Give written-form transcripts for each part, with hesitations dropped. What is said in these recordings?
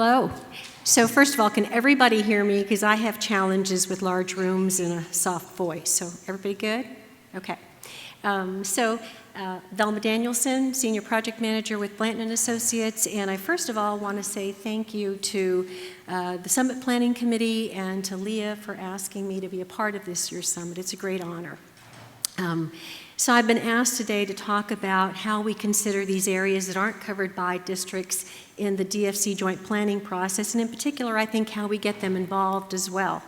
Hello. So first of all, can everybody hear me? Because I have challenges with large rooms and a soft voice. So everybody good? Okay. Velma Danielson, Senior Project Manager with Blanton and Associates, and I first of all want to say thank you to the Summit Planning Committee and to Leah for asking me to be a part of this year's summit. It's a great honor. So I've been asked today to talk about how we consider these areas that aren't covered by districts in the DFC joint planning process, and in particular, I think how we get them involved as well.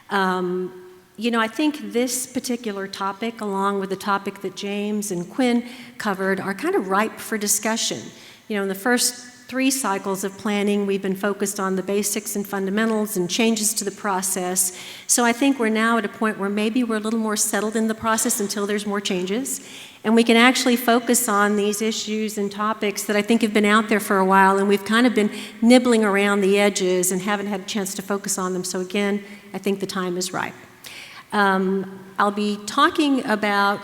You know, I think this particular topic, along with the topic that James and Quinn covered, are kind of ripe for discussion. You know, in the first 3 cycles of planning, we've been focused on the basics and fundamentals and changes to the process. So I think we're now at a point where maybe we're a little more settled in the process until there's more changes. And we can actually focus on these issues and topics that I think have been out there for a while, and we've kind of been nibbling around the edges and haven't had a chance to focus on them. So again, I think the time is right. I'll be talking about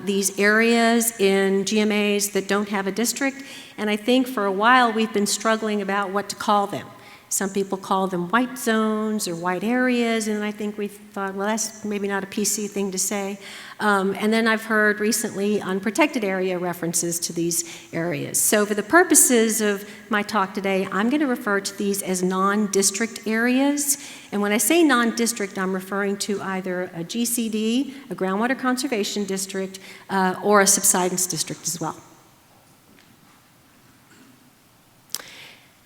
these areas in GMAs that don't have a district, and I think for a while we've been struggling about what to call them. Some people call them white zones or white areas, and I think we thought, well, that's maybe not a PC thing to say. And then I've heard recently unprotected area references to these areas. So for the purposes of my talk today, I'm going to refer to these as non-district areas. And when I say non-district, I'm referring to either a GCD, a groundwater conservation district, or a subsidence district as well.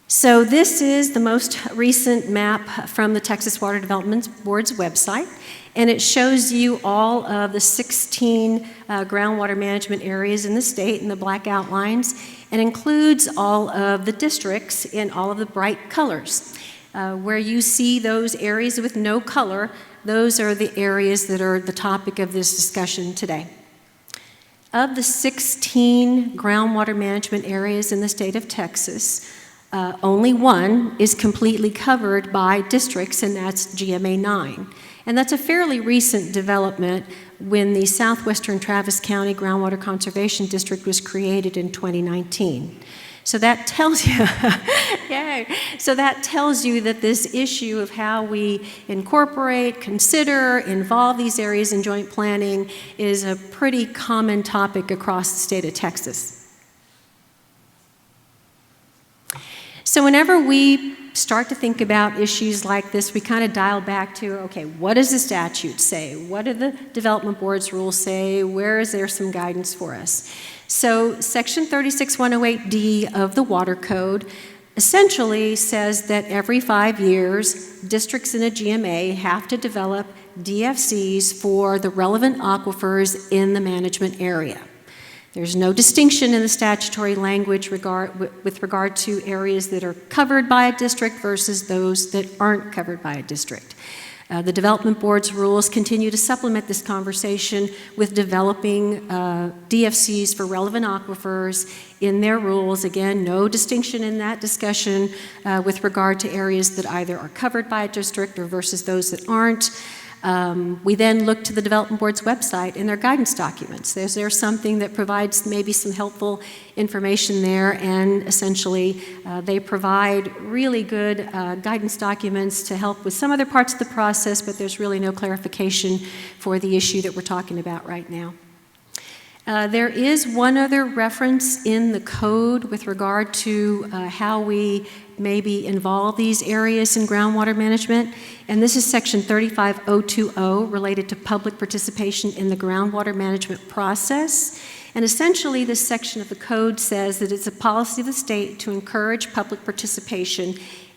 So this is the most recent map from the Texas Water Development Board's website, and it shows you all of the 16 groundwater management areas in the state in the black outlines, and includes all of the districts in all of the bright colors. Where you see those areas with no color, those are the areas that are the topic of this discussion today. Of the 16 groundwater management areas in the state of Texas, only one is completely covered by districts, and that's GMA 9. And that's a fairly recent development when the Southwestern Travis County Groundwater Conservation District was created in 2019. So that tells you, yay. So that tells you that this issue of how we incorporate, consider, involve these areas in joint planning is a pretty common topic across the state of Texas. So whenever we start to think about issues like this, we kind of dial back to, okay, what does the statute say? What do the development board's rules say? Where is there some guidance for us? So section 36108D of the Water Code essentially says that every 5 years, districts in a GMA have to develop DFCs for the relevant aquifers in the management area. There's no distinction in the statutory language with regard to areas that are covered by a district versus those that aren't covered by a district. The Development Board's rules continue to supplement this conversation with developing DFCs for relevant aquifers in their rules. Again, no distinction in that discussion with regard to areas that either are covered by a district or versus those that aren't. We then look to the Development Board's website and their guidance documents. There's something that provides maybe some helpful information there, and essentially they provide really good guidance documents to help with some other parts of the process, but there's really no clarification for the issue that we're talking about right now. There is one other reference in the code with regard to how we maybe involve these areas in groundwater management, and this is section 35020 related to public participation in the groundwater management process. And essentially this section of the code says that it's a policy of the state to encourage public participation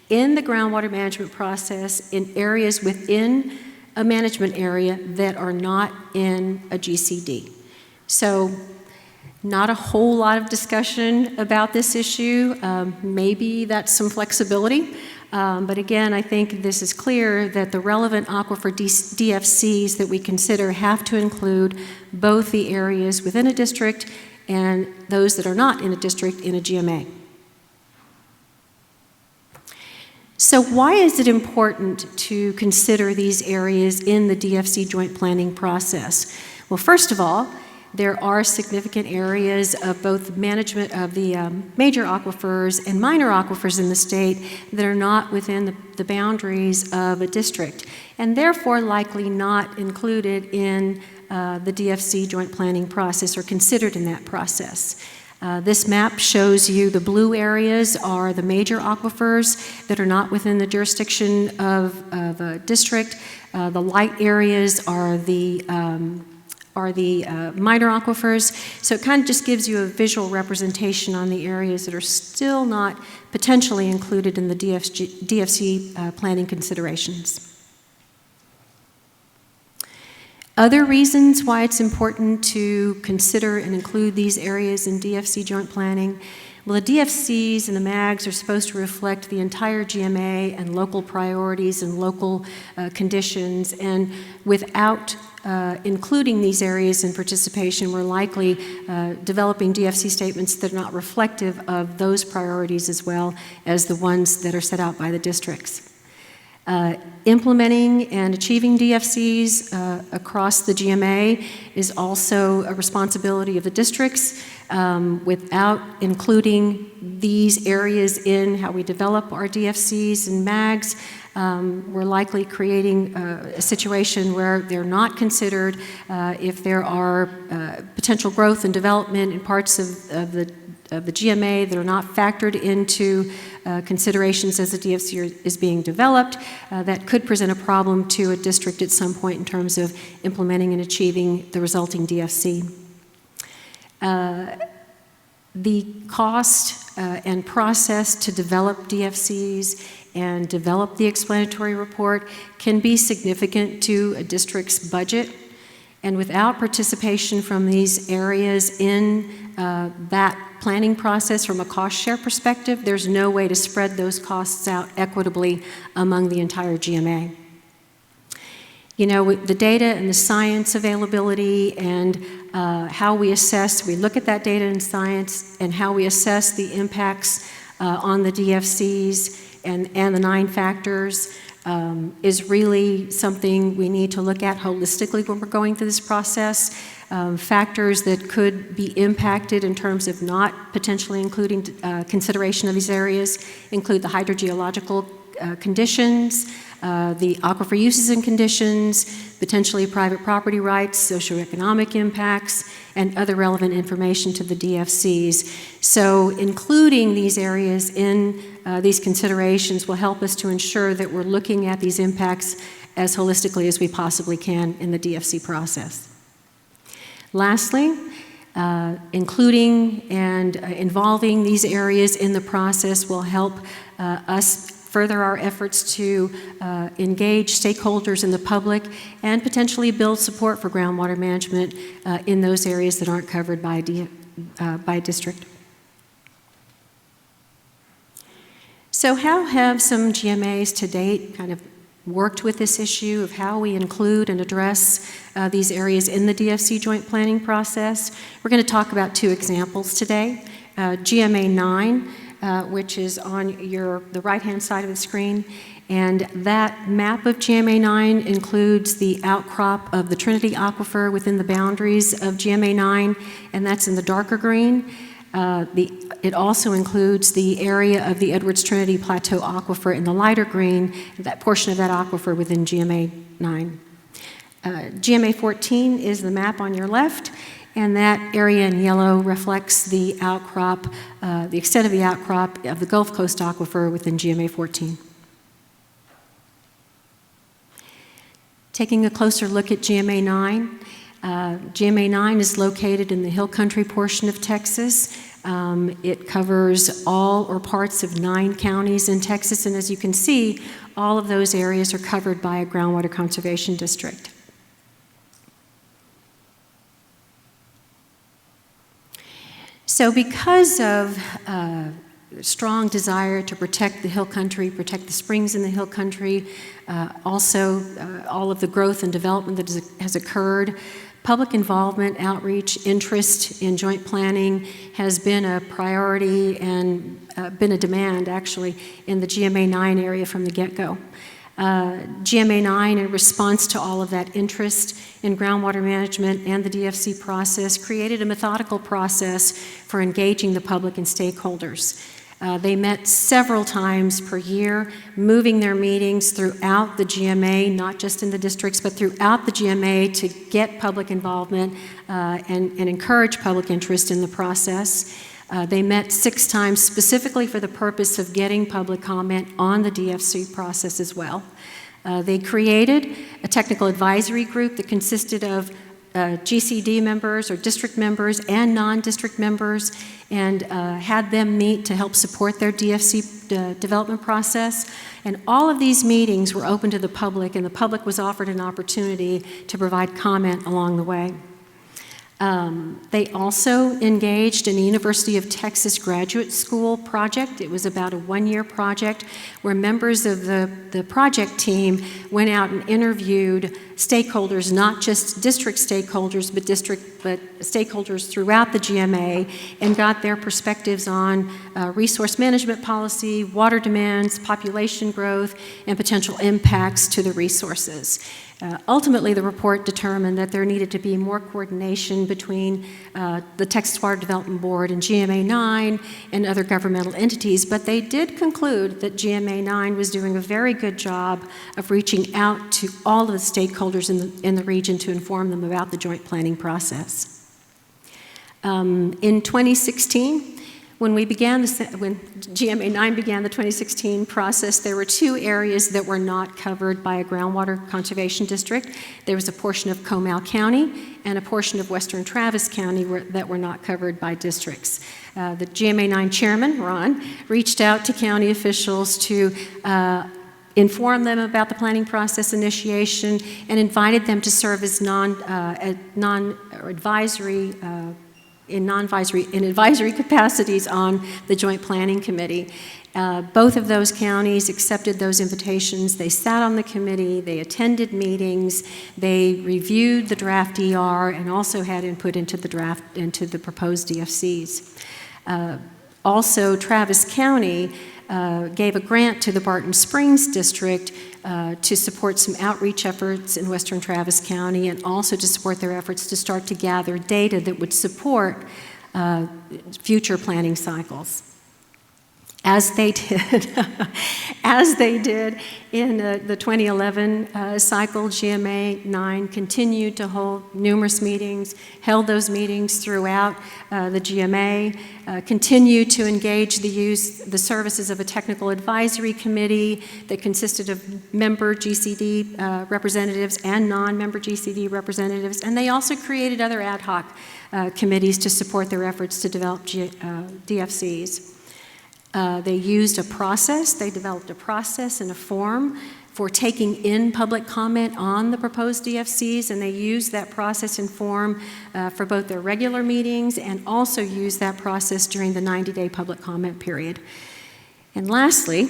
in the groundwater management process in areas within a management area that are not in a GCD. So not a whole lot of discussion about this issue. Maybe that's some flexibility. But again, I think this is clear that the relevant aquifer DFCs that we consider have to include both the areas within a district and those that are not in a district in a GMA. So why is it important to consider these areas in the DFC joint planning process? Well, first of all, there are significant areas of both management of the major aquifers and minor aquifers in the state that are not within the boundaries of a district, and therefore likely not included in the DFC joint planning process or considered in that process. This map shows you the blue areas are the major aquifers that are not within the jurisdiction of a district. The light areas are the minor aquifers. So it kind of just gives you a visual representation on the areas that are still not potentially included in the DFC planning considerations. Other reasons why it's important to consider and include these areas in DFC joint planning. Well, the DFCs and the MAGs are supposed to reflect the entire GMA and local priorities and local conditions, and without including these areas in participation, we're likely developing DFC statements that are not reflective of those priorities as well as the ones that are set out by the districts. Implementing and achieving DFCs across the GMA is also a responsibility of the districts. Without including these areas in how we develop our DFCs and MAGs, we're likely creating a situation where they're not considered if there are potential growth and development in parts of the GMA that are not factored into considerations as the DFC is being developed. That could present a problem to a district at some point in terms of implementing and achieving the resulting DFC. The cost and process to develop DFCs and develop the explanatory report can be significant to a district's budget. And without participation from these areas in that planning process from a cost share perspective, there's no way to spread those costs out equitably among the entire GMA. You know, with the data and the science availability and how we assess, we look at that data and science and how we assess the impacts on the DFCs and the 9 factors is really something we need to look at holistically when we're going through this process. Factors that could be impacted in terms of not potentially including consideration of these areas include the hydrogeological conditions, the aquifer uses and conditions, potentially private property rights, socioeconomic impacts, and other relevant information to the DFCs. So including these areas in these considerations will help us to ensure that we're looking at these impacts as holistically as we possibly can in the DFC process. Lastly, including and involving these areas in the process will help us further our efforts to engage stakeholders in the public and potentially build support for groundwater management in those areas that aren't covered by district. So how have some GMAs to date kind of worked with this issue of how we include and address these areas in the DFC joint planning process? We're going to talk about 2 examples today. GMA 9, which is on the right-hand side of the screen, and that map of GMA 9 includes the outcrop of the Trinity Aquifer within the boundaries of GMA 9, and that's in the darker green. It also includes the area of the Edwards Trinity Plateau Aquifer in the lighter green, that portion of that aquifer within GMA 9. GMA 14 is the map on your left, and that area in yellow reflects the outcrop, the extent of the outcrop of the Gulf Coast Aquifer within GMA 14. Taking a closer look at GMA 9, GMA 9 is located in the hill country portion of Texas. It covers all or parts of 9 counties in Texas, and as you can see, all of those areas are covered by a groundwater conservation district. So because of strong desire to protect the hill country, protect the springs in the hill country, also all of the growth and development that has occurred, public involvement, outreach, interest in joint planning has been a priority and been a demand, actually, in the GMA 9 area from the get-go. GMA9, in response to all of that interest in groundwater management and the DFC process, created a methodical process for engaging the public and stakeholders. They met several times per year, moving their meetings throughout the GMA, not just in the districts, but throughout the GMA to get public involvement and encourage public interest in the process. They met 6 times specifically for the purpose of getting public comment on the DFC process as well. They created a technical advisory group that consisted of GCD members or district members and non-district members, and had them meet to help support their DFC development process. And all of these meetings were open to the public, and the public was offered an opportunity to provide comment along the way. They also engaged in the University of Texas Graduate School project. It was about a 1-year project where members of the project team went out and interviewed stakeholders, not just district stakeholders, but stakeholders throughout the GMA, and got their perspectives on resource management policy, water demands, population growth, and potential impacts to the resources. Ultimately, the report determined that there needed to be more coordination between the Texas Water Development Board and GMA9 and other governmental entities, but they did conclude that GMA9 was doing a very good job of reaching out to all of the stakeholders in the region to inform them about the joint planning process. In 2016, when GMA9 began the 2016 process, there were 2 areas that were not covered by a groundwater conservation district. There was a portion of Comal County and a portion of Western Travis County that were not covered by districts. The GMA9 chairman, Ron, reached out to county officials to inform them about the planning process initiation and invited them to serve as in advisory capacities on the Joint Planning Committee. Both of those counties accepted those invitations. They sat on the committee, they attended meetings, they reviewed the draft ER, and also had input into the proposed DFCs. Also, Travis County gave a grant to the Barton Springs District to support some outreach efforts in Western Travis County, and also to support their efforts to start to gather data that would support future planning cycles. As they did, in the 2011 cycle, GMA9 continued to hold numerous meetings, held those meetings throughout the GMA, continued to engage the services of a technical advisory committee that consisted of member GCD representatives and non-member GCD representatives, and they also created other ad hoc committees to support their efforts to develop DFCs. They used a process, they developed a process and a form for taking in public comment on the proposed DFCs, and they used that process and form for both their regular meetings and also used that process during the 90-day public comment period. And lastly,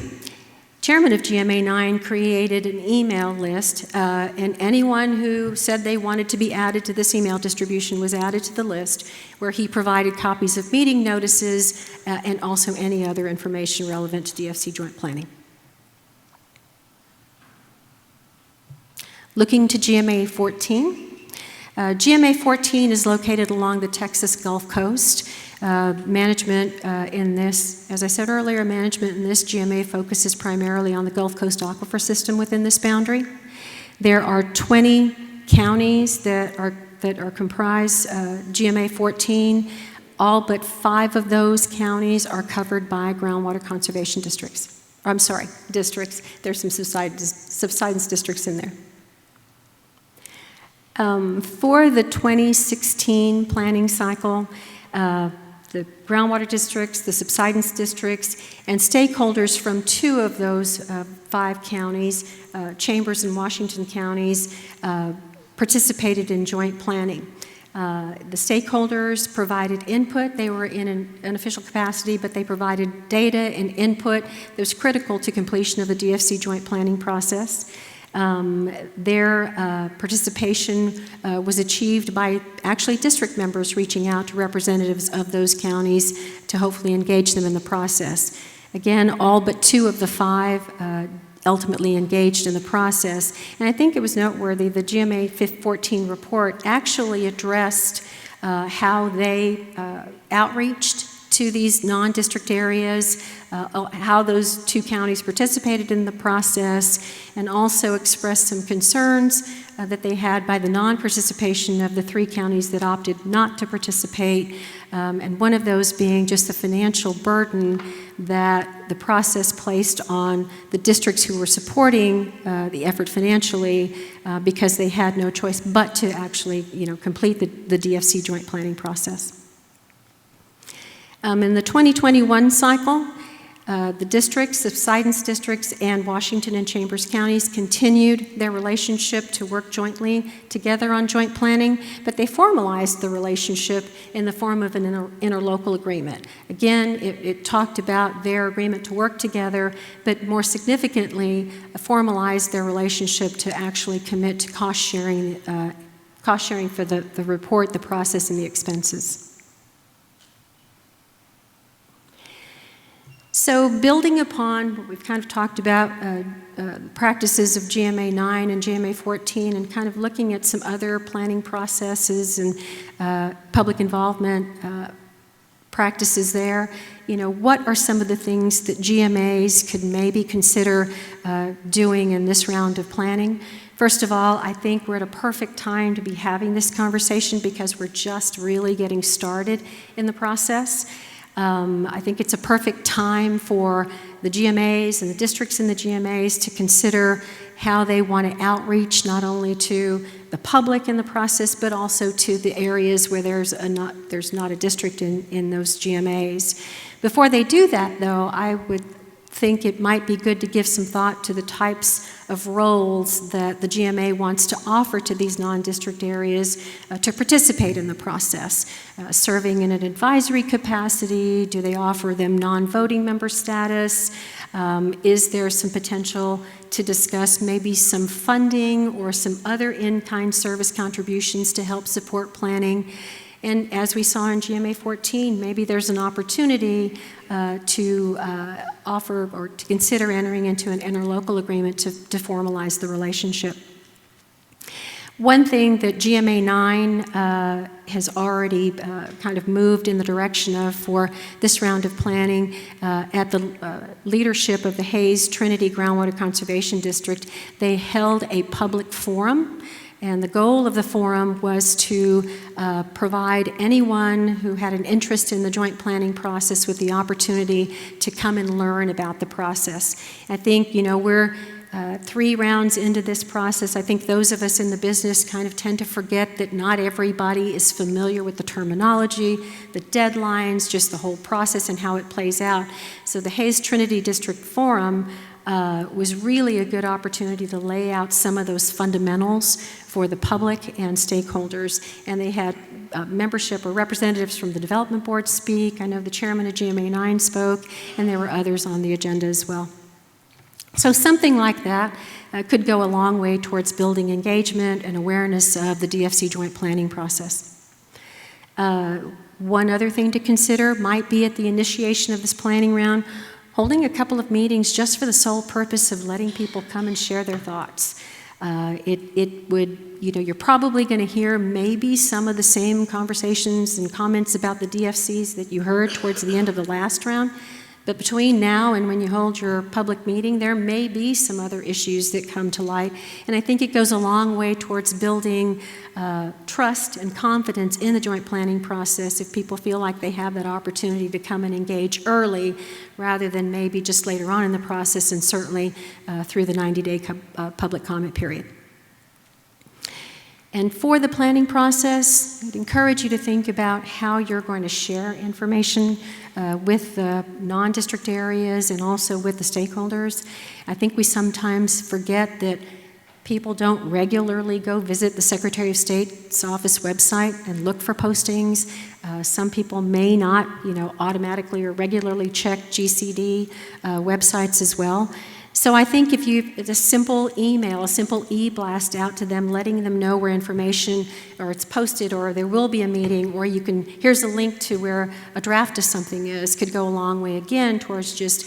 Chairman of GMA9 created an email list, and anyone who said they wanted to be added to this email distribution was added to the list, where he provided copies of meeting notices and also any other information relevant to DFC joint planning. Looking to GMA 14. GMA 14 is located along the Texas Gulf Coast. Management in this, as I said earlier, management in this GMA focuses primarily on the Gulf Coast aquifer system within this boundary. There are 20 counties that comprise GMA 14. All but 5 of those counties are covered by groundwater conservation districts. Districts. There's some subsidence districts in there. For the 2016 planning cycle, the groundwater districts, the subsidence districts, and stakeholders from 2 of those 5 counties, Chambers and Washington counties, participated in joint planning. The stakeholders provided input. They were in an official capacity, but they provided data and input that was critical to completion of the DFC joint planning process. Their participation was achieved by actually district members reaching out to representatives of those counties to hopefully engage them in the process. Again, all but 2 of the 5 ultimately engaged in the process. And I think it was noteworthy, the GMA 14 report actually addressed how they outreached to these non-district areas, how those 2 counties participated in the process, and also expressed some concerns that they had by the non-participation of the 3 counties that opted not to participate, and one of those being just the financial burden that the process placed on the districts who were supporting the effort financially because they had no choice but to actually, complete the DFC joint planning process. In the 2021 cycle, the districts, subsidence districts, and Washington and Chambers counties continued their relationship to work jointly together on joint planning, but they formalized the relationship in the form of an interlocal agreement. Again, it talked about their agreement to work together, but more significantly, formalized their relationship to actually commit to cost sharing for the report, the process, and the expenses. So building upon what we've kind of talked about, practices of GMA 9 and GMA 14, and kind of looking at some other planning processes and public involvement practices there, what are some of the things that GMAs could maybe consider doing in this round of planning? First of all, I think we're at a perfect time to be having this conversation because we're just really getting started in the process. I think it's a perfect time for the GMAs and the districts in the GMAs to consider how they want to outreach not only to the public in the process, but also to the areas where there's not a district in those GMAs. Before they do that, though, I would think it might be good to give some thought to the types of roles that the GMA wants to offer to these non-district areas to participate in the process. Serving in an advisory capacity, do they offer them non-voting member status? Is there some potential to discuss maybe some funding or some other in-kind service contributions to help support planning? And as we saw in GMA 14, maybe there's an opportunity to offer or to consider entering into an interlocal agreement to formalize the relationship. One thing that GMA 9 has already kind of moved in the direction of for this round of planning at the leadership of the Hayes Trinity Groundwater Conservation District, they held a public forum. And the goal of the forum was to provide anyone who had an interest in the joint planning process with the opportunity to come and learn about the process. I think, we're 3 rounds into this process. I think those of us in the business kind of tend to forget that not everybody is familiar with the terminology, the deadlines, just the whole process and how it plays out. So the Hayes Trinity District Forum was really a good opportunity to lay out some of those fundamentals for the public and stakeholders. And they had membership or representatives from the development board speak. I know the chairman of GMA 9 spoke, and there were others on the agenda as well. So something like that could go a long way towards building engagement and awareness of the DFC joint planning process. One other thing to consider might be at the initiation of this planning round, holding a couple of meetings just for the sole purpose of letting people come and share their thoughts. It would, you're probably going to hear maybe some of the same conversations and comments about the DFCs that you heard towards the end of the last round. But between now and when you hold your public meeting, there may be some other issues that come to light. And I think it goes a long way towards building trust and confidence in the joint planning process if people feel like they have that opportunity to come and engage early rather than maybe just later on in the process, and certainly through the 90-day public comment period. And for the planning process, I'd encourage you to think about how you're going to share information with the non-district areas and also with the stakeholders. I think we sometimes forget that people don't regularly go visit the Secretary of State's office website and look for postings. Some people may not, automatically or regularly check GCD websites as well. So I think if it's a simple email, a simple e-blast out to them, letting them know where information, or it's posted, or there will be a meeting, or here's a link to where a draft of something is, could go a long way again towards just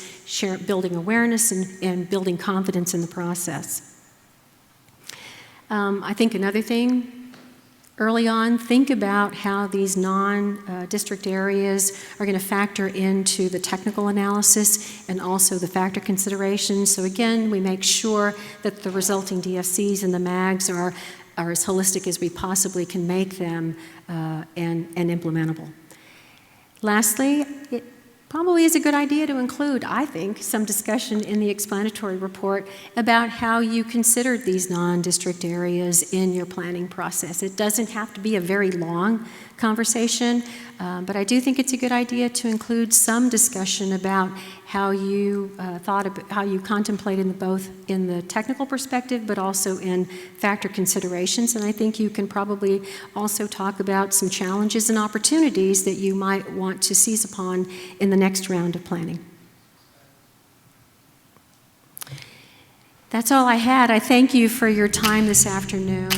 building awareness and building confidence in the process. I think another thing, early on, think about how these non-district areas are going to factor into the technical analysis and also the factor considerations. So again, we make sure that the resulting DFCs and the MAGs are as holistic as we possibly can make them and implementable. Lastly, it probably is a good idea to include, I think, some discussion in the explanatory report about how you considered these non-district areas in your planning process. It doesn't have to be a very long conversation, but I do think it's a good idea to include some discussion about how you how you contemplated both in the technical perspective, but also in factor considerations. And I think you can probably also talk about some challenges and opportunities that you might want to seize upon in the next round of planning. That's all I had. I thank you for your time this afternoon.